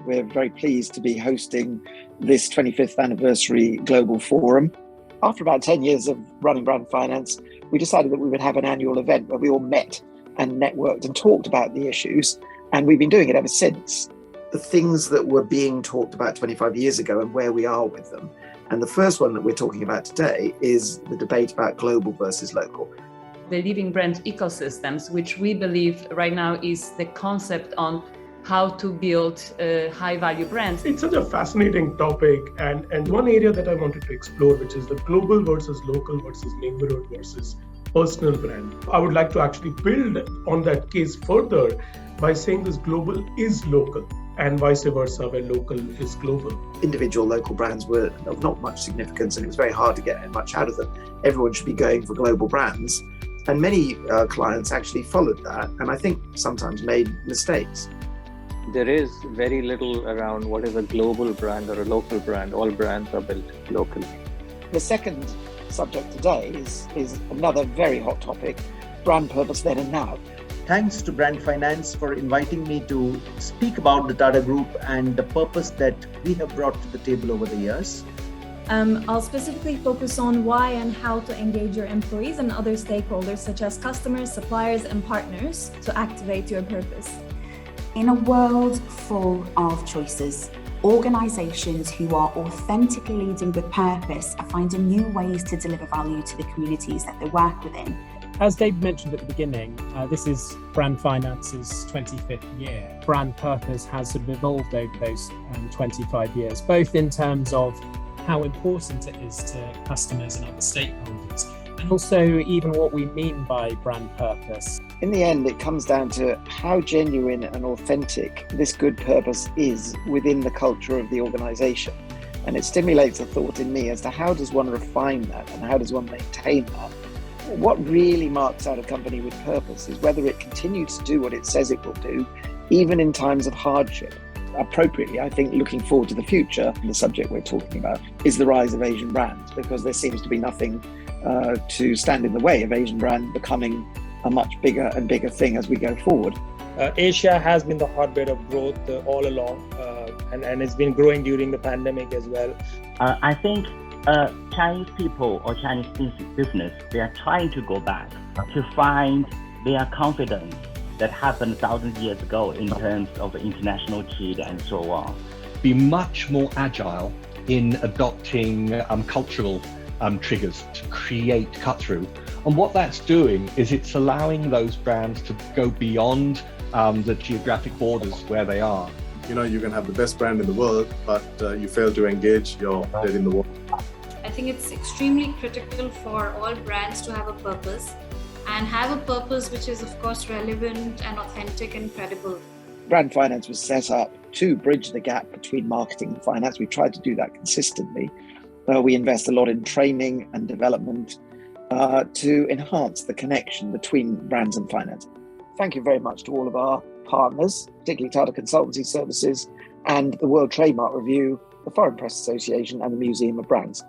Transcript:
we're very pleased to be hosting this 25th anniversary global forum. After about 10 years of running brand finance, we decided that we would have an annual event where we all met and networked and talked about the issues. And we've been doing it ever since. The things that were being talked about 25 years ago and where we are with them. And the first one that we're talking about today is the debate about global versus local. The living brand ecosystems, which we believe right now is the concept on how to build high-value brands. It's such a fascinating topic, and one area that I wanted to explore, which is the global versus local versus neighborhood versus personal brand. I would like to actually build on that case further by saying this global is local and vice versa, where local is global. Individual local brands were of not much significance, and it was very hard to get much out of them. Everyone should be going for global brands. And many clients actually followed that, and I think sometimes made mistakes. There is very little around what is a global brand or a local brand. All brands are built locally. The second subject today is another very hot topic, brand purpose then and now. Thanks to Brand Finance for inviting me to speak about the Tata Group and the purpose that we have brought to the table over the years. I'll specifically focus on why and how to engage your employees and other stakeholders such as customers, suppliers, and partners to activate your purpose. In a world full of choices, organisations who are authentically leading with purpose are finding new ways to deliver value to the communities that they work within. As David mentioned at the beginning, this is Brand Finance's 25th year. Brand purpose has sort of evolved over those 25 years, both in terms of how important it is to customers and other stakeholders, and also even what we mean by brand purpose. In the end, it comes down to how genuine and authentic this good purpose is within the culture of the organisation. And it stimulates a thought in me as to how does one refine that and how does one maintain that? What really marks out a company with purpose is whether it continues to do what it says it will do, even in times of hardship. Appropriately, I think looking forward to the future, the subject we're talking about is the rise of Asian brands, because there seems to be nothing to stand in the way of Asian brand becoming a much bigger and bigger thing as we go forward. Asia has been the hotbed of growth all along, and it's been growing during the pandemic as well. I think Chinese people or Chinese business, they are trying to go back to find their confidence that happened thousands of years ago in terms of international trade and so on. Be much more agile in adopting cultural triggers to create cut-through. And what that's doing is it's allowing those brands to go beyond the geographic borders where they are. You know, you can have the best brand in the world, but you fail to engage, you're dead in the water. I think it's extremely critical for all brands to have a purpose, and have a purpose which is of course relevant and authentic and credible. Brand Finance was set up to bridge the gap between marketing and finance. We tried to do that consistently. We invest a lot in training and development to enhance the connection between brands and finance. Thank you very much to all of our partners, particularly Tata Consultancy Services and the World Trademark Review, the Foreign Press Association and the Museum of Brands.